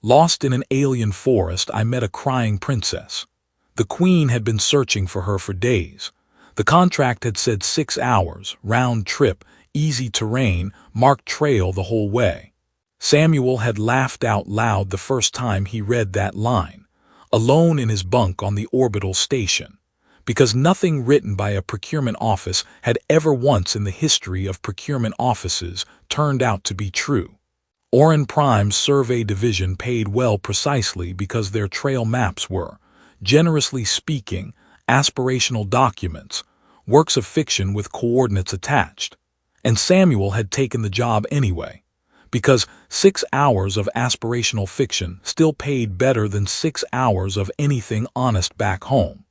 Lost in an alien forest, I met a crying princess. The queen had been searching for her for days. The contract had said 6 hours, round trip, easy terrain, marked trail the whole way. Samuel had laughed out loud the first time he read that line, alone in his bunk on the orbital station, because nothing written by a procurement office had ever once in the history of procurement offices turned out to be true. Orin Prime's survey division paid well precisely because their trail maps were, generously speaking, aspirational documents, works of fiction with coordinates attached. And Samuel had taken the job anyway, because 6 hours of aspirational fiction still paid better than 6 hours of anything honest back home.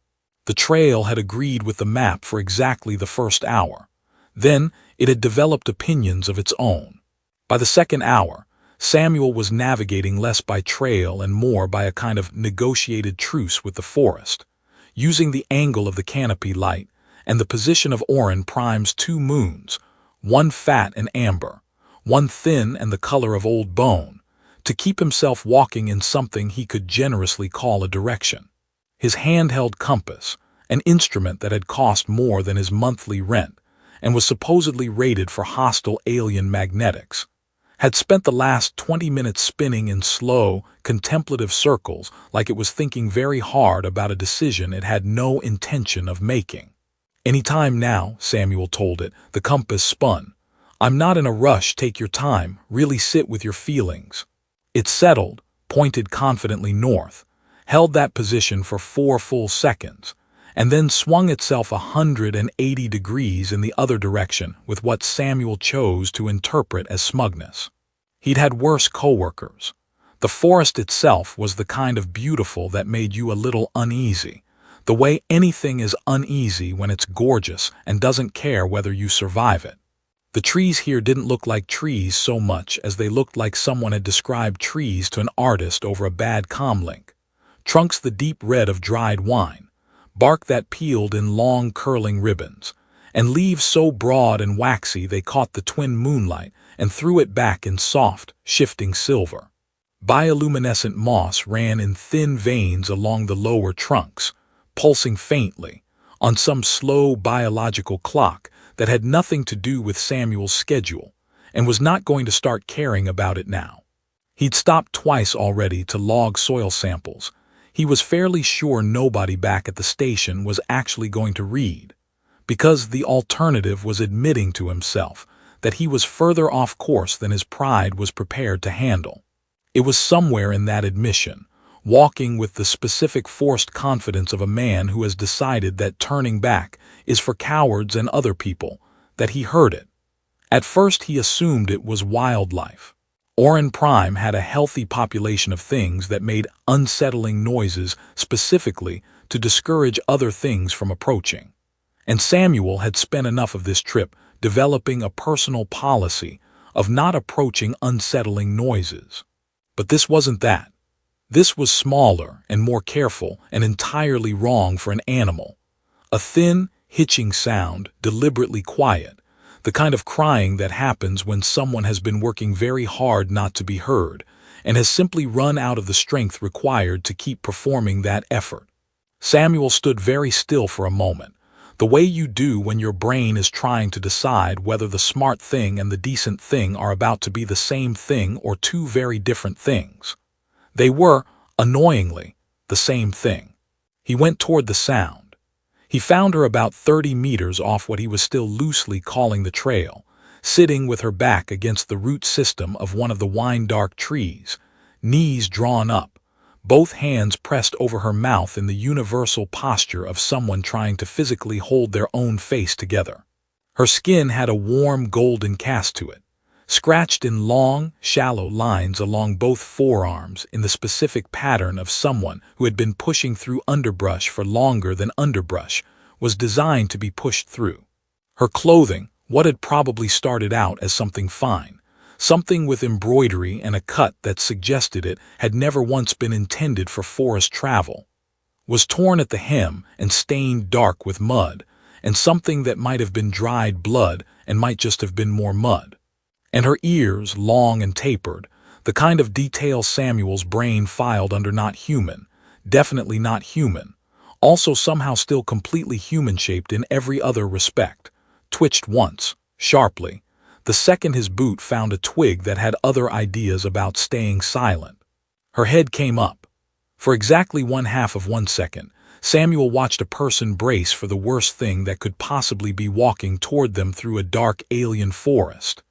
The trail had agreed with the map for exactly the first hour. Then it had developed opinions of its own. By the second hour, Samuel was navigating less by trail and more by a kind of negotiated truce with the forest, using the angle of the canopy light and the position of Orin Prime's 2 moons, one fat and amber, one thin and the color of old bone, to keep himself walking in something he could generously call a direction. His handheld compass, an instrument that had cost more than his monthly rent and was supposedly rated for hostile alien magnetics, had spent the last 20 minutes spinning in slow, contemplative circles like it was thinking very hard about a decision it had no intention of making. "Any time now," Samuel told it, the compass spun. "I'm not in a rush, take your time, really sit with your feelings." It settled, pointed confidently north, held that position for 4 full seconds, and then swung itself 180 degrees in the other direction with what Samuel chose to interpret as smugness. He'd had worse coworkers. The forest itself was the kind of beautiful that made you a little uneasy, the way anything is uneasy when it's gorgeous and doesn't care whether you survive it. The trees here didn't look like trees so much as they looked like someone had described trees to an artist over a bad comlink. Trunks the deep red of dried wine, bark that peeled in long curling ribbons, and leaves so broad and waxy they caught the twin moonlight and threw it back in soft, shifting silver. Bioluminescent moss ran in thin veins along the lower trunks, pulsing faintly, on some slow biological clock that had nothing to do with Samuel's schedule, and was not going to start caring about it now. He'd stopped twice already to log soil samples. He was fairly sure nobody back at the station was actually going to read, because the alternative was admitting to himself that he was further off course than his pride was prepared to handle. It was somewhere in that admission, walking with the specific forced confidence of a man who has decided that turning back is for cowards and other people, that he heard it. At first he assumed it was wildlife. Orin Prime had a healthy population of things that made unsettling noises specifically to discourage other things from approaching. And Samuel had spent enough of this trip developing a personal policy of not approaching unsettling noises. But this wasn't that. This was smaller and more careful and entirely wrong for an animal. A thin, hitching sound, deliberately quiet, the kind of crying that happens when someone has been working very hard not to be heard and has simply run out of the strength required to keep performing that effort. Samuel stood very still for a moment, the way you do when your brain is trying to decide whether the smart thing and the decent thing are about to be the same thing or 2 very different things. They were, annoyingly, the same thing. He went toward the sound. He found her about 30 meters off what he was still loosely calling the trail, sitting with her back against the root system of one of the wine-dark trees, knees drawn up, both hands pressed over her mouth in the universal posture of someone trying to physically hold their own face together. Her skin had a warm golden cast to it, scratched in long, shallow lines along both forearms in the specific pattern of someone who had been pushing through underbrush for longer than underbrush was designed to be pushed through. Her clothing, what had probably started out as something fine, something with embroidery and a cut that suggested it had never once been intended for forest travel, was torn at the hem and stained dark with mud, and something that might have been dried blood and might just have been more mud. And her ears, long and tapered, The kind of detail Samuel's brain filed under not human, definitely not human, also somehow still completely human-shaped in every other respect, twitched once, sharply, the second his boot found a twig that had other ideas about staying silent. Her head came up. For exactly 1/2 of 1 second, Samuel watched a person brace for the worst thing that could possibly be walking toward them through a dark alien forest,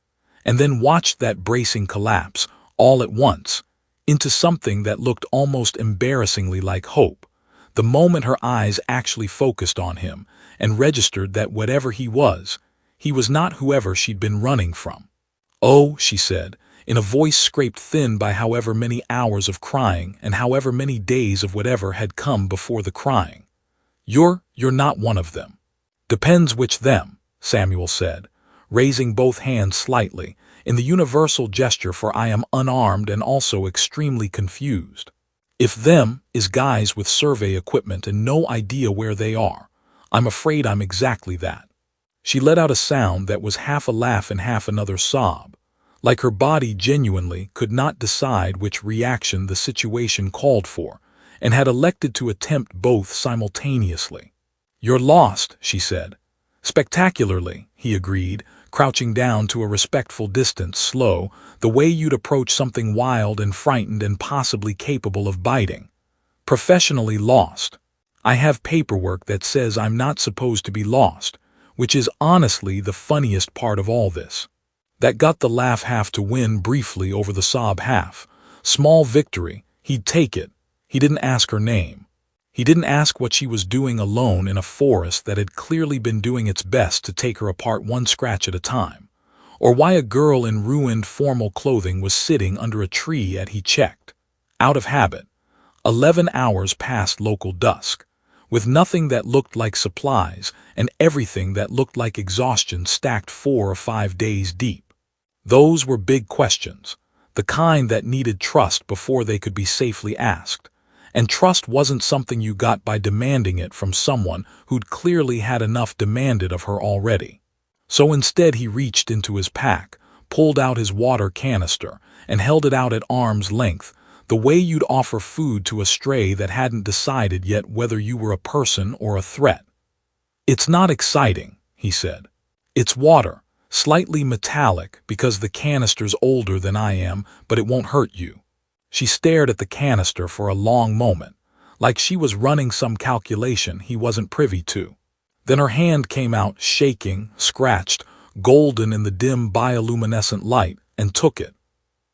and then watched that bracing collapse, all at once, into something that looked almost embarrassingly like hope, the moment her eyes actually focused on him and registered that whatever he was not whoever she'd been running from. "Oh," she said, in a voice scraped thin by however many hours of crying and however many days of whatever had come before the crying. You're not one of them." "Depends which them," Samuel said, raising both hands slightly, in the universal gesture for I am unarmed and also extremely confused. "If them is guys with survey equipment and no idea where they are, I'm afraid I'm exactly that." She let out a sound that was half a laugh and half another sob, like her body genuinely could not decide which reaction the situation called for, and had elected to attempt both simultaneously. "You're lost," she said. "Spectacularly," he agreed, crouching down to a respectful distance, slow, the way you'd approach something wild and frightened and possibly capable of biting. "Professionally lost. I have paperwork that says I'm not supposed to be lost, which is honestly the funniest part of all this." That got the laugh half to win briefly over the sob half. Small victory, he'd take it. He didn't ask her name. He didn't ask what she was doing alone in a forest that had clearly been doing its best to take her apart one scratch at a time, or why a girl in ruined formal clothing was sitting under a tree he checked. Out of habit. 11 hours past local dusk, with nothing that looked like supplies and everything that looked like exhaustion stacked 4 or 5 days deep. Those were big questions, the kind that needed trust before they could be safely asked. And trust wasn't something you got by demanding it from someone who'd clearly had enough demanded of her already. So instead he reached into his pack, pulled out his water canister, and held it out at arm's length, the way you'd offer food to a stray that hadn't decided yet whether you were a person or a threat. "It's not exciting," he said. "It's water, slightly metallic because the canister's older than I am, but it won't hurt you." She stared at the canister for a long moment, like she was running some calculation he wasn't privy to. Then her hand came out, shaking, scratched, golden in the dim bioluminescent light, and took it.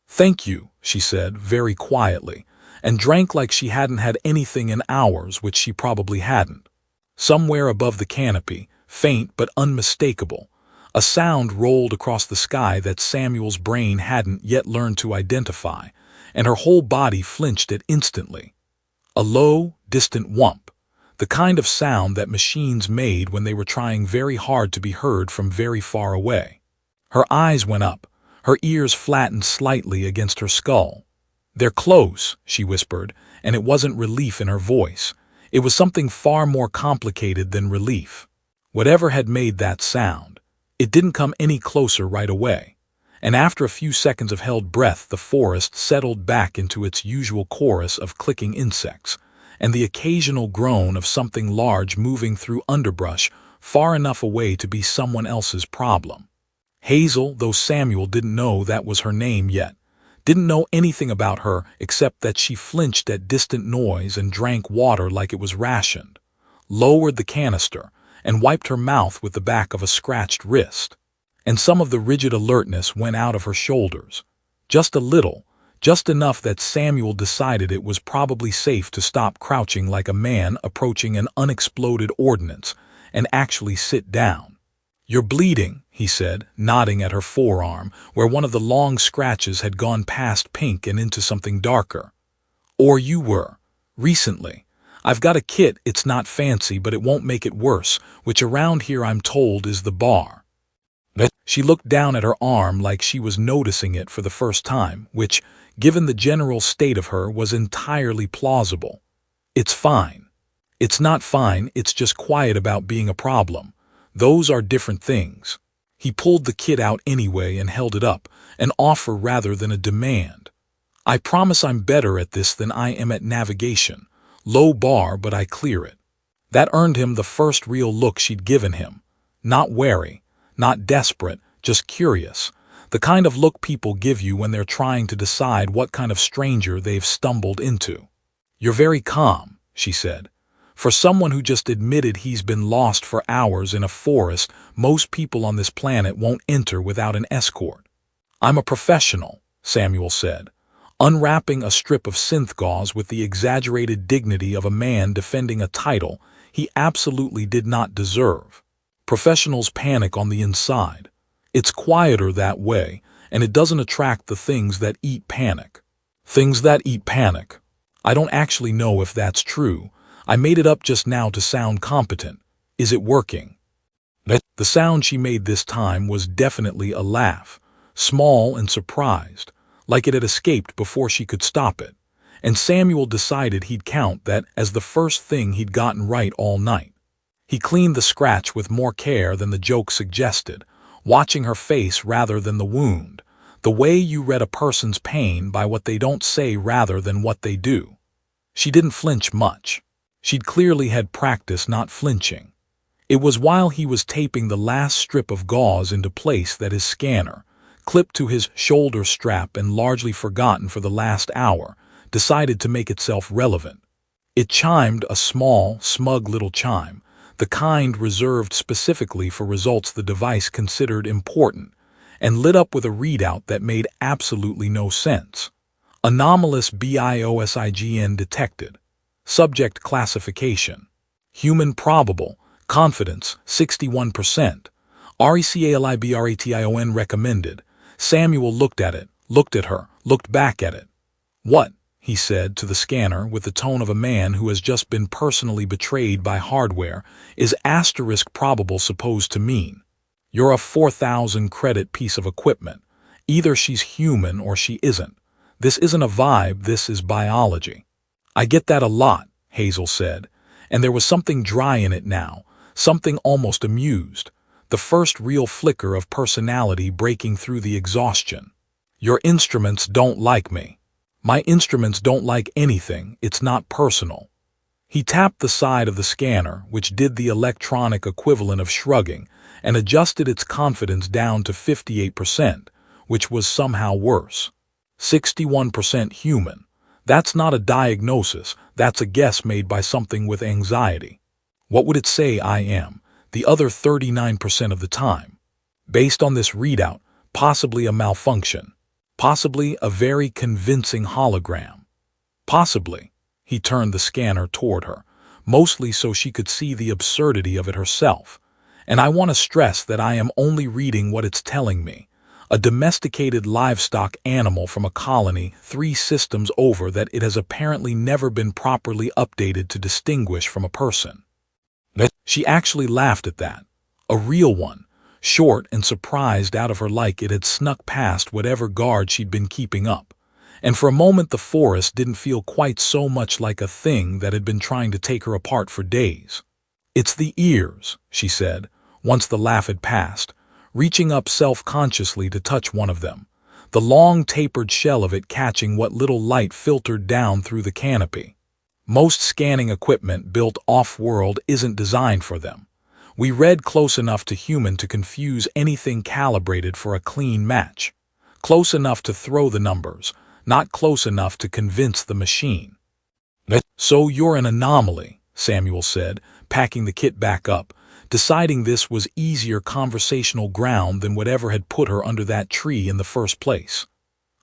"Thank you," she said very quietly, and drank like she hadn't had anything in hours, which she probably hadn't. Somewhere above the canopy, faint but unmistakable, a sound rolled across the sky that Samuel's brain hadn't yet learned to identify, and her whole body flinched it instantly. A low, distant whump, the kind of sound that machines made when they were trying very hard to be heard from very far away. Her eyes went up, her ears flattened slightly against her skull. "They're close," she whispered, and it wasn't relief in her voice. It was something far more complicated than relief. Whatever had made that sound, it didn't come any closer right away. And after a few seconds of held breath, the forest settled back into its usual chorus of clicking insects, and the occasional groan of something large moving through underbrush far enough away to be someone else's problem. Hazel, though Samuel didn't know that was her name yet, didn't know anything about her except that she flinched at distant noise and drank water like it was rationed, lowered the canister, and wiped her mouth with the back of a scratched wrist. And some of the rigid alertness went out of her shoulders. Just a little, just enough that Samuel decided it was probably safe to stop crouching like a man approaching an unexploded ordnance and actually sit down. "You're bleeding," he said, nodding at her forearm, where one of the long scratches had gone past pink and into something darker. "Or you were. Recently. I've got a kit, it's not fancy, but it won't make it worse, which around here I'm told is the bar." She looked down at her arm like she was noticing it for the first time, which, given the general state of her, was entirely plausible. "It's fine." "It's not fine, it's just quiet about being a problem. Those are different things." He pulled the kit out anyway and held it up, an offer rather than a demand. I promise I'm better at this than I am at navigation. Low bar, but I clear it. That earned him the first real look she'd given him. Not wary, not desperate, just curious. The kind of look people give you when they're trying to decide what kind of stranger they've stumbled into. "You're very calm," she said. "For someone who just admitted he's been lost for hours in a forest most people on this planet won't enter without an escort." "I'm a professional," Samuel said, unwrapping a strip of synth gauze with the exaggerated dignity of a man defending a title he absolutely did not deserve. Professionals panic on the inside. It's quieter that way, and it doesn't attract the things that eat panic. Things that eat panic. I don't actually know if that's true. I made it up just now to sound competent. Is it working? The sound she made this time was definitely a laugh, small and surprised, like it had escaped before she could stop it, and Samuel decided he'd count that as the first thing he'd gotten right all night. He cleaned the scratch with more care than the joke suggested, watching her face rather than the wound, the way you read a person's pain by what they don't say rather than what they do. She didn't flinch much. She'd clearly had practice not flinching. It was while he was taping the last strip of gauze into place that his scanner, clipped to his shoulder strap and largely forgotten for the last hour, decided to make itself relevant. It chimed a small, smug little chime, the kind reserved specifically for results the device considered important, and lit up with a readout that made absolutely no sense. Anomalous BIOSIGN detected. Subject classification. Human probable. Confidence, 61%. RECALIBRATION recommended. Samuel looked at it, looked at her, looked back at it. "What?" he said to the scanner with the tone of a man who has just been personally betrayed by hardware, "is asterisk probable supposed to mean? You're a 4,000 credit piece of equipment. Either she's human or she isn't. This isn't a vibe, this is biology." "I get that a lot," Hazel said, and there was something dry in it now, something almost amused, the first real flicker of personality breaking through the exhaustion. "Your instruments don't like me." "My instruments don't like anything, it's not personal." He tapped the side of the scanner, which did the electronic equivalent of shrugging, and adjusted its confidence down to 58%, which was somehow worse. 61% human. That's not a diagnosis, that's a guess made by something with anxiety. What would it say I am, the other 39% of the time? Based on this readout, possibly a malfunction. Possibly a very convincing hologram. Possibly. He turned the scanner toward her, mostly so she could see the absurdity of it herself. And I want to stress that I am only reading what it's telling me. A domesticated livestock animal from a colony 3 systems over that it has apparently never been properly updated to distinguish from a person. She actually laughed at that. A real one. Short and surprised out of her like it had snuck past whatever guard she'd been keeping up. And for a moment the forest didn't feel quite so much like a thing that had been trying to take her apart for days. "It's the ears," she said, once the laugh had passed, reaching up self-consciously to touch one of them, the long tapered shell of it catching what little light filtered down through the canopy. "Most scanning equipment built off-world isn't designed for them. We read close enough to human to confuse anything calibrated for a clean match. Close enough to throw the numbers, not close enough to convince the machine." "So you're an anomaly," Samuel said, packing the kit back up, deciding this was easier conversational ground than whatever had put her under that tree in the first place.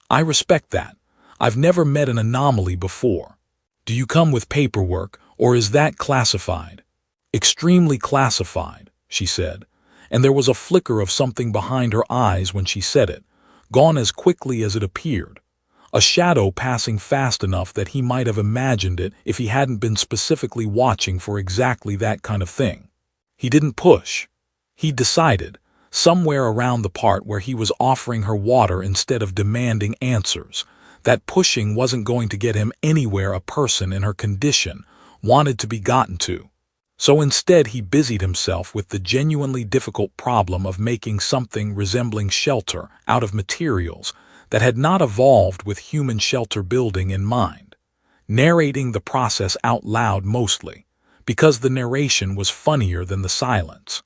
"I respect that. I've never met an anomaly before. Do you come with paperwork, or is that classified?" "Extremely classified," she said, and there was a flicker of something behind her eyes when she said it, gone as quickly as it appeared. A shadow passing fast enough that he might have imagined it if he hadn't been specifically watching for exactly that kind of thing. He didn't push. He decided, somewhere around the part where he was offering her water instead of demanding answers, that pushing wasn't going to get him anywhere a person in her condition wanted to be gotten to. So instead he busied himself with the genuinely difficult problem of making something resembling shelter out of materials that had not evolved with human shelter building in mind, narrating the process out loud mostly, because the narration was funnier than the silence.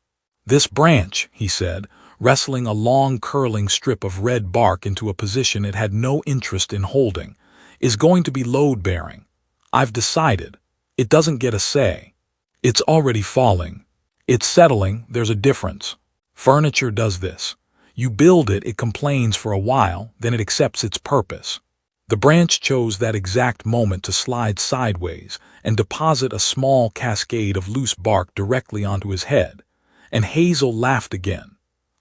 "This branch," he said, wrestling a long curling strip of red bark into a position it had no interest in holding, "is going to be load-bearing. I've decided. It doesn't get a say. It's already falling. It's settling, there's a difference. Furniture does this. You build it, it complains for a while, then it accepts its purpose." The branch chose that exact moment to slide sideways and deposit a small cascade of loose bark directly onto his head, and Hazel laughed again,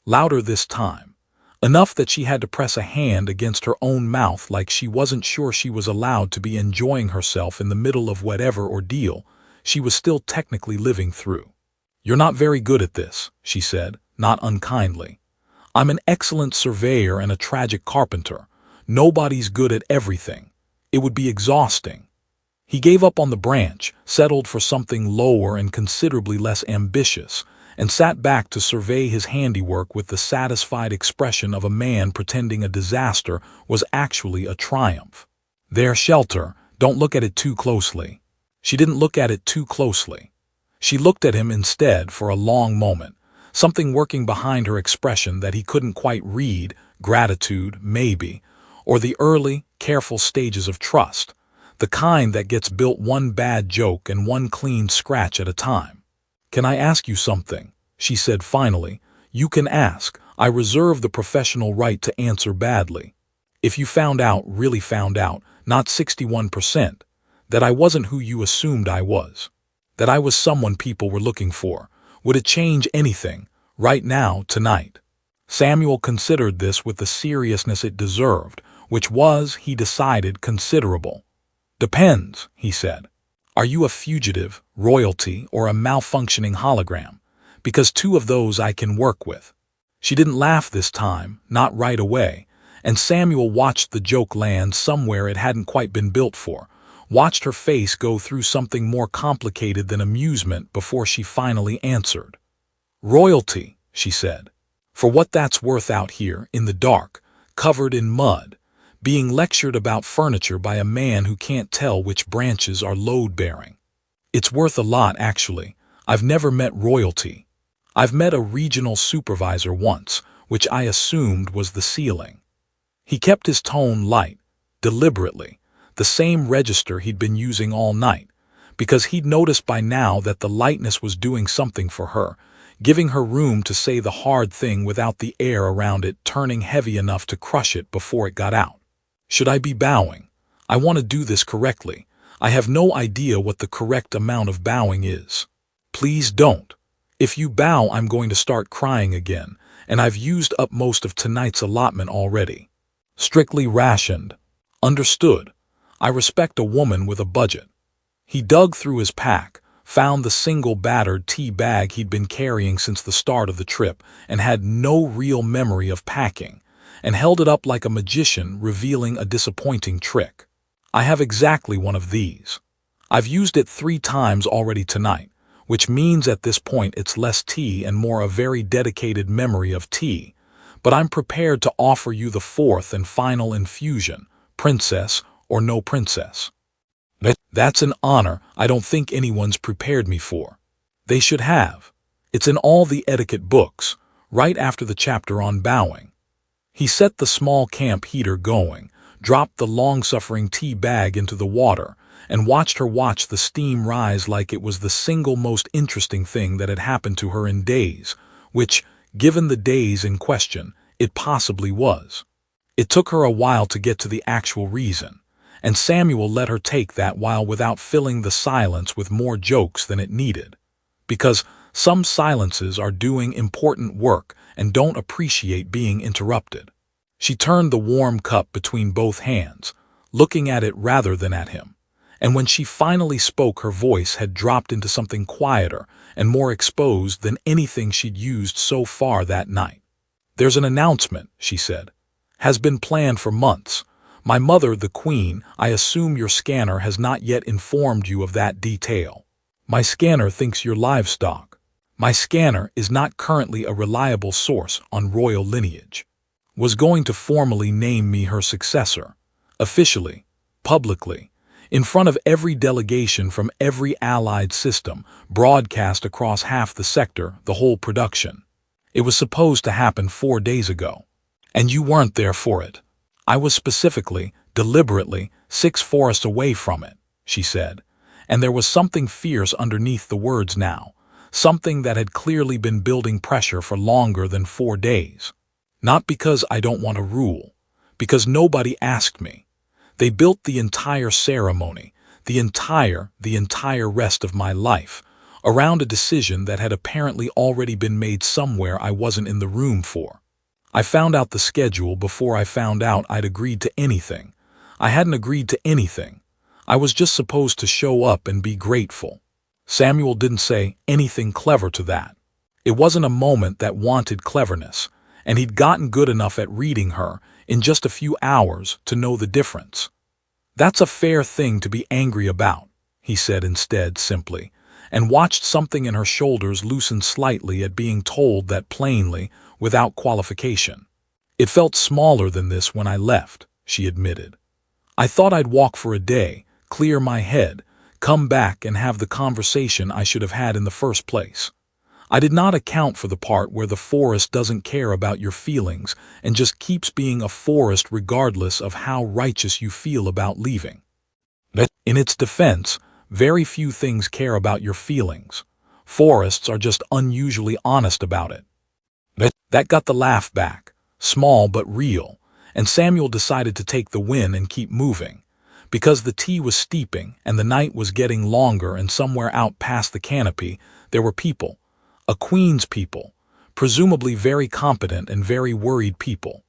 louder this time, enough that she had to press a hand against her own mouth like she wasn't sure she was allowed to be enjoying herself in the middle of whatever ordeal she was still technically living through. "You're not very good at this," she said, not unkindly. "I'm an excellent surveyor and a tragic carpenter. Nobody's good at everything. It would be exhausting." He gave up on the branch, settled for something lower and considerably less ambitious, and sat back to survey his handiwork with the satisfied expression of a man pretending a disaster was actually a triumph. "Their shelter, don't look at it too closely." She didn't look at it too closely. She looked at him instead for a long moment, something working behind her expression that he couldn't quite read, gratitude, maybe, or the early, careful stages of trust, the kind that gets built one bad joke and one clean scratch at a time. "Can I ask you something?" she said finally. "You can ask. I reserve the professional right to answer badly. If you found out, really found out, not 61%, that I wasn't who you assumed I was, that I was someone people were looking for, would it change anything, right now, tonight?" Samuel considered this with the seriousness it deserved, which was, he decided, considerable. "Depends," he said. "Are you a fugitive, royalty, or a malfunctioning hologram? Because two of those I can work with." She didn't laugh this time, not right away, and Samuel watched the joke land somewhere it hadn't quite been built for, watched her face go through something more complicated than amusement before she finally answered. "Royalty," she said. "For what that's worth out here, in the dark, covered in mud, being lectured about furniture by a man who can't tell which branches are load-bearing. It's worth a lot, actually. I've never met royalty. I've met a regional supervisor once, which I assumed was the ceiling." He kept his tone light, deliberately, the same register he'd been using all night, because he'd noticed by now that the lightness was doing something for her, giving her room to say the hard thing without the air around it turning heavy enough to crush it before it got out. "Should I be bowing? I want to do this correctly. I have no idea what the correct amount of bowing is." "Please don't. If you bow, I'm going to start crying again, and I've used up most of tonight's allotment already." "Strictly rationed." "Understood. I respect a woman with a budget." He dug through his pack, found the single battered tea bag he'd been carrying since the start of the trip and had no real memory of packing, and held it up like a magician revealing a disappointing trick. "I have exactly one of these. I've used it 3 times already tonight, which means at this point it's less tea and more a very dedicated memory of tea, but I'm prepared to offer you the 4th and final infusion, princess or no princess." "That's an honor I don't think anyone's prepared me for." "They should have. It's in all the etiquette books, right after the chapter on bowing." He set the small camp heater going, dropped the long-suffering tea bag into the water, and watched her watch the steam rise like it was the single most interesting thing that had happened to her in days, which, given the days in question, it possibly was. It took her a while to get to the actual reason, and Samuel let her take that while without filling the silence with more jokes than it needed. Because some silences are doing important work and don't appreciate being interrupted. She turned the warm cup between both hands, looking at it rather than at him, and when she finally spoke her voice had dropped into something quieter and more exposed than anything she'd used so far that night. "There's an announcement," she said. "Has been planned for months. My mother, the Queen, I assume your scanner has not yet informed you of that detail. My scanner thinks you're livestock. My scanner is not currently a reliable source on royal lineage." was going to formally name me her successor, officially, publicly, in front of every delegation from every allied system, broadcast across half the sector, the whole production. It was supposed to happen 4 days ago. And you weren't there for it. I was specifically, deliberately, 6 forests away from it, she said. And there was something fierce underneath the words now, something that had clearly been building pressure for longer than 4 days. Not because I don't want to rule, because nobody asked me. They built the entire ceremony, the entire rest of my life, around a decision that had apparently already been made somewhere I wasn't in the room for. I found out the schedule before I found out I'd agreed to anything. I hadn't agreed to anything. I was just supposed to show up and be grateful. Samuel didn't say anything clever to that. It wasn't a moment that wanted cleverness, and he'd gotten good enough at reading her in just a few hours to know the difference. That's a fair thing to be angry about, he said instead simply, and watched something in her shoulders loosen slightly at being told that plainly, without qualification. It felt smaller than this when I left, she admitted. I thought I'd walk for a day, clear my head, come back and have the conversation I should have had in the first place. I did not account for the part where the forest doesn't care about your feelings and just keeps being a forest regardless of how righteous you feel about leaving. In its defense, very few things care about your feelings. Forests are just unusually honest about it. That got the laugh back, small but real, and Samuel decided to take the win and keep moving. Because the tea was steeping and the night was getting longer and somewhere out past the canopy, there were people. A queen's people, presumably very competent and very worried people,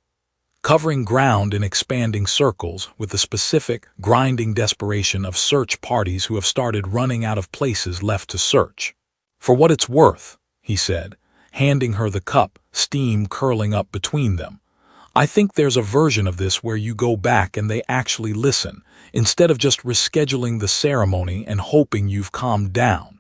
covering ground in expanding circles with the specific, grinding desperation of search parties who have started running out of places left to search. For what it's worth, he said, handing her the cup, steam curling up between them. I think there's a version of this where you go back and they actually listen, instead of just rescheduling the ceremony and hoping you've calmed down.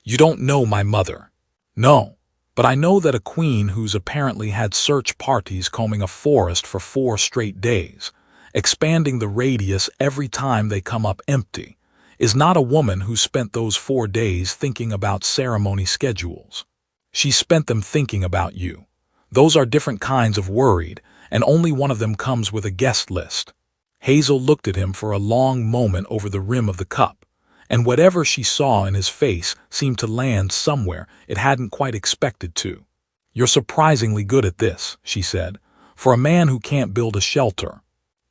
You don't know my mother. No, but I know that a queen who's apparently had search parties combing a forest for 4 straight days, expanding the radius every time they come up empty, is not a woman who spent those 4 days thinking about ceremony schedules. She spent them thinking about you. Those are different kinds of worried, and only one of them comes with a guest list. Hazel looked at him for a long moment over the rim of the cup, and whatever she saw in his face seemed to land somewhere it hadn't quite expected to. You're surprisingly good at this, she said, for a man who can't build a shelter.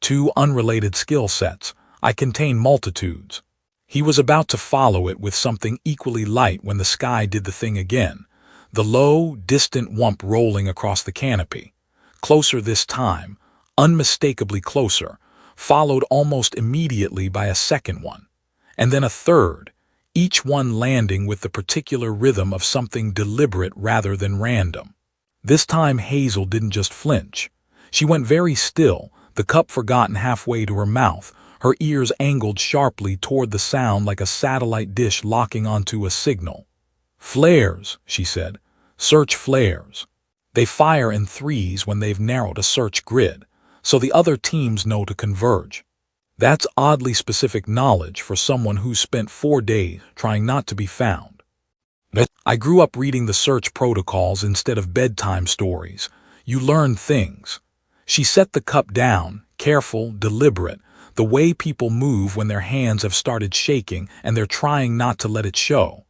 2 unrelated skill sets. I contain multitudes. He was about to follow it with something equally light when the sky did the thing again, the low, distant whump rolling across the canopy. Closer this time, unmistakably closer, followed almost immediately by a second one. And then a third, each one landing with the particular rhythm of something deliberate rather than random. This time Hazel didn't just flinch. She went very still, the cup forgotten halfway to her mouth, her ears angled sharply toward the sound like a satellite dish locking onto a signal. Flares, she said. Search flares. They fire in 3s when they've narrowed a search grid, so the other teams know to converge. That's oddly specific knowledge for someone who spent 4 days trying not to be found. I grew up reading the search protocols instead of bedtime stories. You learn things. She set the cup down, careful, deliberate, the way people move when their hands have started shaking and they're trying not to let it show.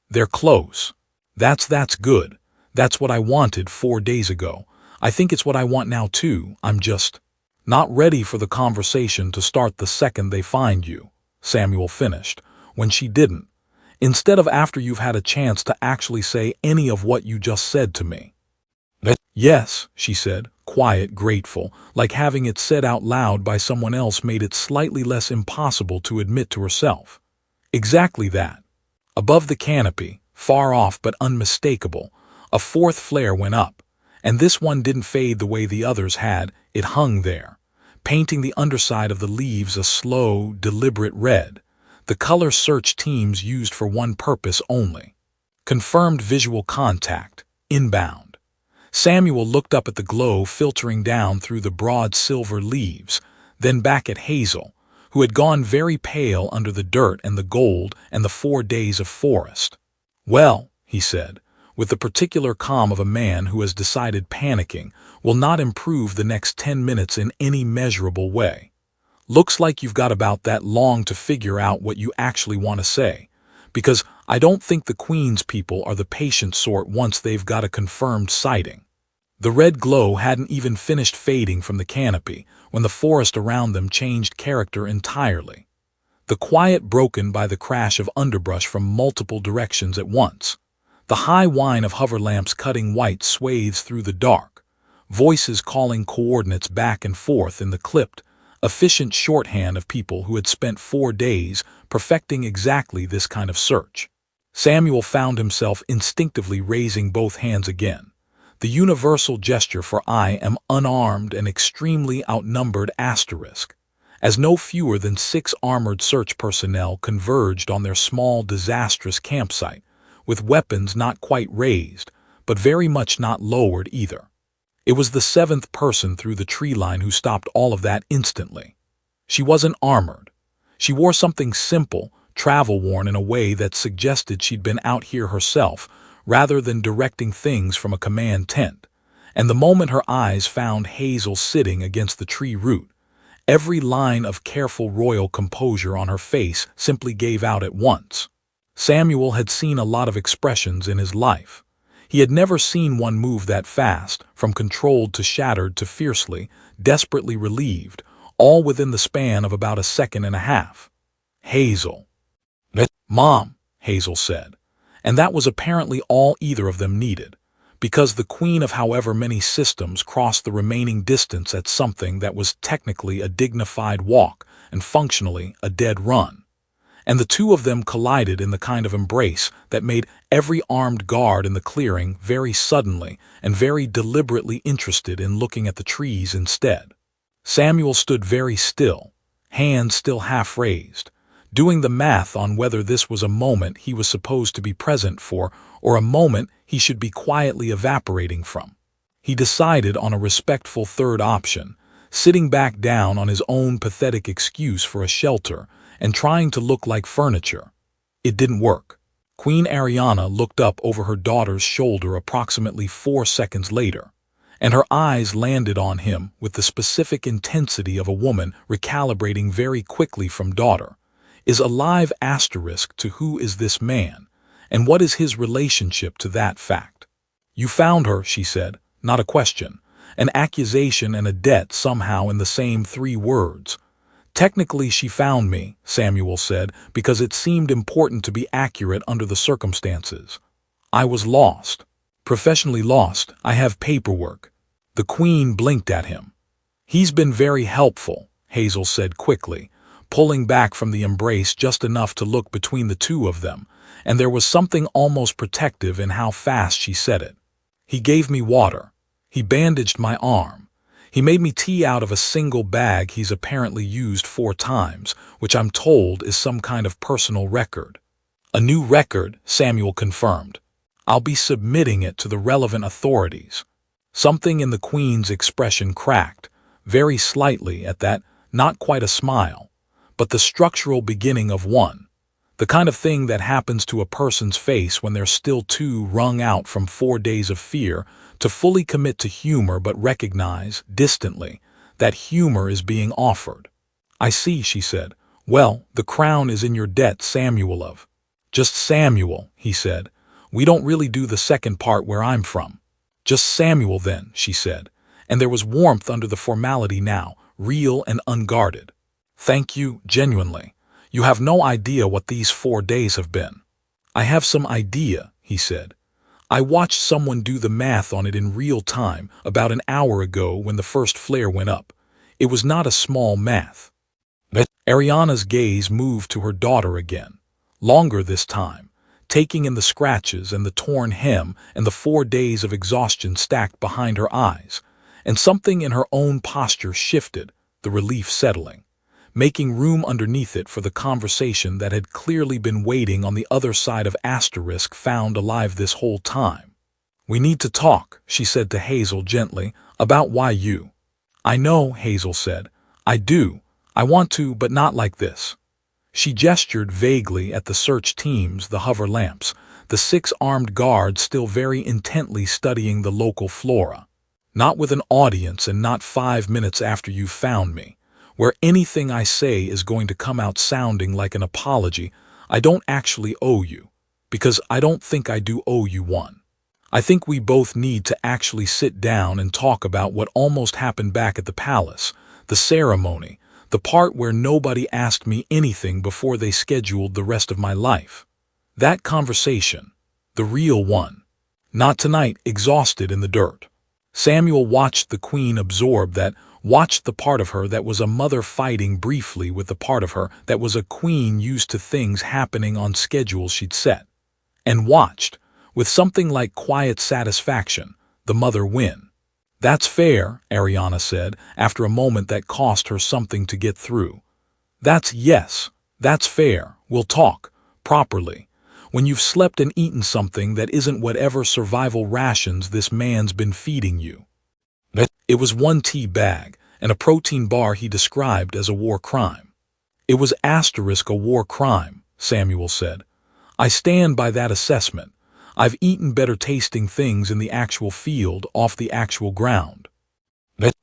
They're close. That's good. That's what I wanted 4 days ago. I think it's what I want now too. I'm just not ready for the conversation to start the second they find you, Samuel finished, when she didn't, instead of after you've had a chance to actually say any of what you just said to me. Yes, she said, quiet, grateful, like having it said out loud by someone else made it slightly less impossible to admit to herself. Exactly that. Above the canopy, far off but unmistakable, a 4th flare went up, and this one didn't fade the way the others had. It hung there, painting the underside of the leaves a slow, deliberate red, the color search teams used for one purpose only. Confirmed visual contact, inbound. Samuel looked up at the glow filtering down through the broad silver leaves, then back at Hazel, who had gone very pale under the dirt and the gold and the 4 days of forest. "Well," he said, with the particular calm of a man who has decided panicking will not improve the next 10 minutes in any measurable way. "Looks like you've got about that long to figure out what you actually want to say, because I don't think the Queen's people are the patient sort once they've got a confirmed sighting." The red glow hadn't even finished fading from the canopy when the forest around them changed character entirely. The quiet broken by the crash of underbrush from multiple directions at once. The high whine of hover lamps cutting white swathes through the dark. Voices calling coordinates back and forth in the clipped, efficient shorthand of people who had spent 4 days perfecting exactly this kind of search. Samuel found himself instinctively raising both hands again. The universal gesture for "I am unarmed and extremely outnumbered" asterisk, as no fewer than 6 armored search personnel converged on their small disastrous campsite, with weapons not quite raised, but very much not lowered either. It was the 7th person through the tree line who stopped all of that instantly. She wasn't armored. She wore something simple, travel-worn in a way that suggested she'd been out here herself, rather than directing things from a command tent, and the moment her eyes found Hazel sitting against the tree root, every line of careful royal composure on her face simply gave out at once. Samuel had seen a lot of expressions in his life. He had never seen one move that fast, from controlled to shattered to fiercely, desperately relieved, all within the span of about a second and a half. "Hazel." "Mom," Hazel said. And that was apparently all either of them needed, because the queen of however many systems crossed the remaining distance at something that was technically a dignified walk and functionally a dead run. And the two of them collided in the kind of embrace that made every armed guard in the clearing very suddenly and very deliberately interested in looking at the trees instead. Samuel stood very still, hands still half raised, doing the math on whether this was a moment he was supposed to be present for or a moment he should be quietly evaporating from. He decided on a respectful third option, sitting back down on his own pathetic excuse for a shelter and trying to look like furniture. It didn't work. Queen Ariana looked up over her daughter's shoulder approximately 4 seconds later, and her eyes landed on him with the specific intensity of a woman recalibrating very quickly from daughter. Is alive asterisk to who is this man, and what is his relationship to that fact? "You found her," she said, not a question, an accusation and a debt somehow in the same 3 words. "Technically she found me," Samuel said, "because it seemed important to be accurate under the circumstances. I was lost. Professionally lost. I have paperwork." The Queen blinked at him. "He's been very helpful," Hazel said quickly, pulling back from the embrace just enough to look between the two of them, and there was something almost protective in how fast she said it. "He gave me water. He bandaged my arm. He made me tea out of a single bag he's apparently used 4 times, which I'm told is some kind of personal record." "A new record," Samuel confirmed. "I'll be submitting it to the relevant authorities." Something in the Queen's expression cracked, very slightly at that, not quite a smile, but the structural beginning of one. The kind of thing that happens to a person's face when they're still too wrung out from 4 days of fear to fully commit to humor but recognize, distantly, that humor is being offered. "I see," she said. "Well, the crown is in your debt, Samuel of." "Just Samuel," he said. "We don't really do the second part where I'm from." "Just Samuel then," she said, and there was warmth under the formality now, real and unguarded. "Thank you, genuinely. You have no idea what these 4 days have been." "I have some idea," he said. "I watched someone do the math on it in real time about an hour ago when the first flare went up. It was not a small math." Ariana's gaze moved to her daughter again, longer this time, taking in the scratches and the torn hem and the 4 days of exhaustion stacked behind her eyes, and something in her own posture shifted, the relief settling, making room underneath it for the conversation that had clearly been waiting on the other side of asterisk found alive this whole time. "We need to talk," she said to Hazel gently, "about why you—" "I know," Hazel said. "I do. I want to, but not like this." She gestured vaguely at the search teams, the hover lamps, the 6 armed guards still very intently studying the local flora. "Not with an audience and not 5 minutes after you've found me, where anything I say is going to come out sounding like an apology. I don't actually owe you, because I don't think I do owe you one. I think we both need to actually sit down and talk about what almost happened back at the palace, the ceremony, the part where nobody asked me anything before they scheduled the rest of my life. That conversation, the real one. Not tonight, exhausted in the dirt." Samuel watched the Queen absorb that, watched the part of her that was a mother fighting briefly with the part of her that was a queen used to things happening on schedules she'd set, and watched, with something like quiet satisfaction, the mother win. "That's fair," Ariana said, after a moment that cost her something to get through. Yes, that's fair. We'll talk, properly, when you've slept and eaten something that isn't whatever survival rations this man's been feeding you." It was 1 tea bag, and a protein bar he described as a war crime. "It was * a war crime," Samuel said. "I stand by that assessment. I've eaten better tasting things in the actual field, off the actual ground."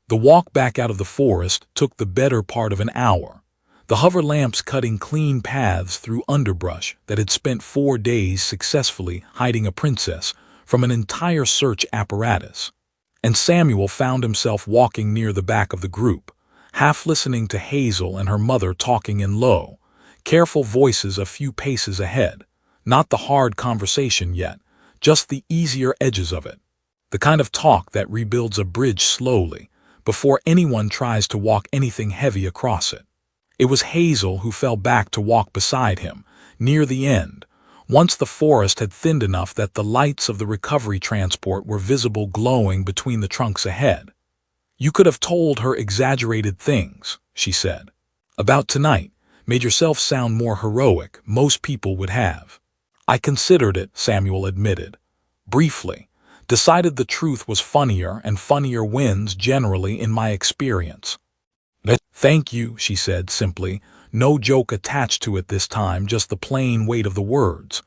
The walk back out of the forest took the better part of an hour, the hover lamps cutting clean paths through underbrush that had spent 4 days successfully hiding a princess from an entire search apparatus. And Samuel found himself walking near the back of the group, half listening to Hazel and her mother talking in low, careful voices a few paces ahead. Not the hard conversation yet, just the easier edges of it. The kind of talk that rebuilds a bridge slowly, before anyone tries to walk anything heavy across it. It was Hazel who fell back to walk beside him, near the end, once the forest had thinned enough that the lights of the recovery transport were visible glowing between the trunks ahead. "You could have told her exaggerated things," she said. "About tonight, made yourself sound more heroic, most people would have." "I considered it," Samuel admitted. "Briefly. Decided the truth was funnier, and funnier wins generally in my experience." "Thank you," she said simply, no joke attached to it this time, just the plain weight of the words.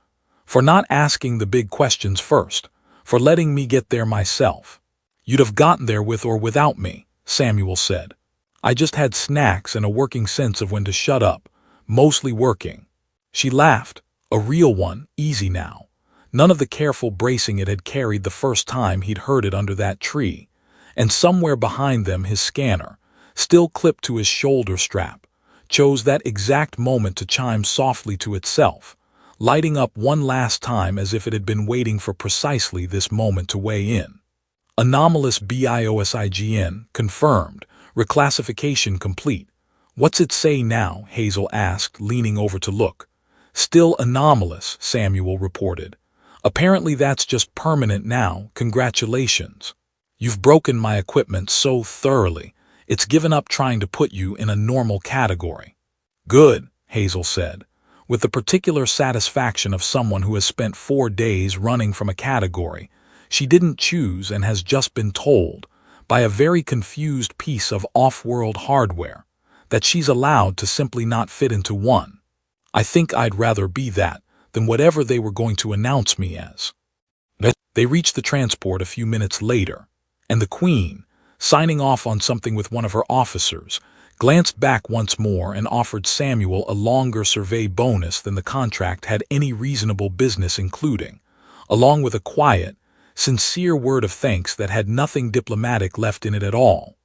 "For not asking the big questions first, for letting me get there myself." "You'd have gotten there with or without me," Samuel said. "I just had snacks and a working sense of when to shut up, mostly working." She laughed, a real one, easy now. None of the careful bracing it had carried the first time he'd heard it under that tree, and somewhere behind them his scanner, still clipped to his shoulder strap, chose that exact moment to chime softly to itself, lighting up one last time as if it had been waiting for precisely this moment to weigh in. "Anomalous BIOSIGN, confirmed, reclassification complete." "What's it say now?" Hazel asked, leaning over to look. "Still anomalous," Samuel reported. "Apparently that's just permanent now, congratulations. You've broken my equipment so thoroughly, it's given up trying to put you in a normal category." "Good," Hazel said, with the particular satisfaction of someone who has spent 4 days running from a category she didn't choose and has just been told, by a very confused piece of off-world hardware, that she's allowed to simply not fit into one. "I think I'd rather be that than whatever they were going to announce me as." They reached the transport a few minutes later, and the Queen, signing off on something with one of her officers, glanced back once more and offered Samuel a longer survey bonus than the contract had any reasonable business including, along with a quiet, sincere word of thanks that had nothing diplomatic left in it at all.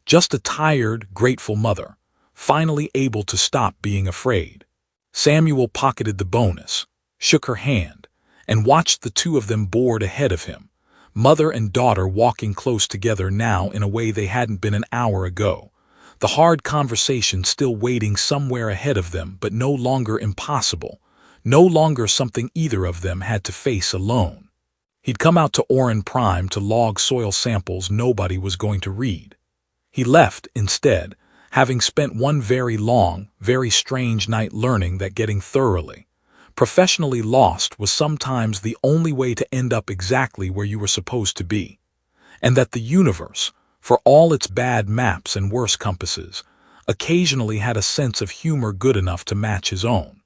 Just a tired, grateful mother, finally able to stop being afraid. Samuel pocketed the bonus, shook her hand, and watched the two of them board ahead of him, mother and daughter walking close together now in a way they hadn't been an hour ago, the hard conversation still waiting somewhere ahead of them but no longer impossible, no longer something either of them had to face alone. He'd come out to Orin Prime to log soil samples nobody was going to read. He left, instead, having spent one very long, very strange night learning that getting thoroughly, professionally lost was sometimes the only way to end up exactly where you were supposed to be, and that the universe, for all its bad maps and worse compasses, occasionally had a sense of humor good enough to match his own.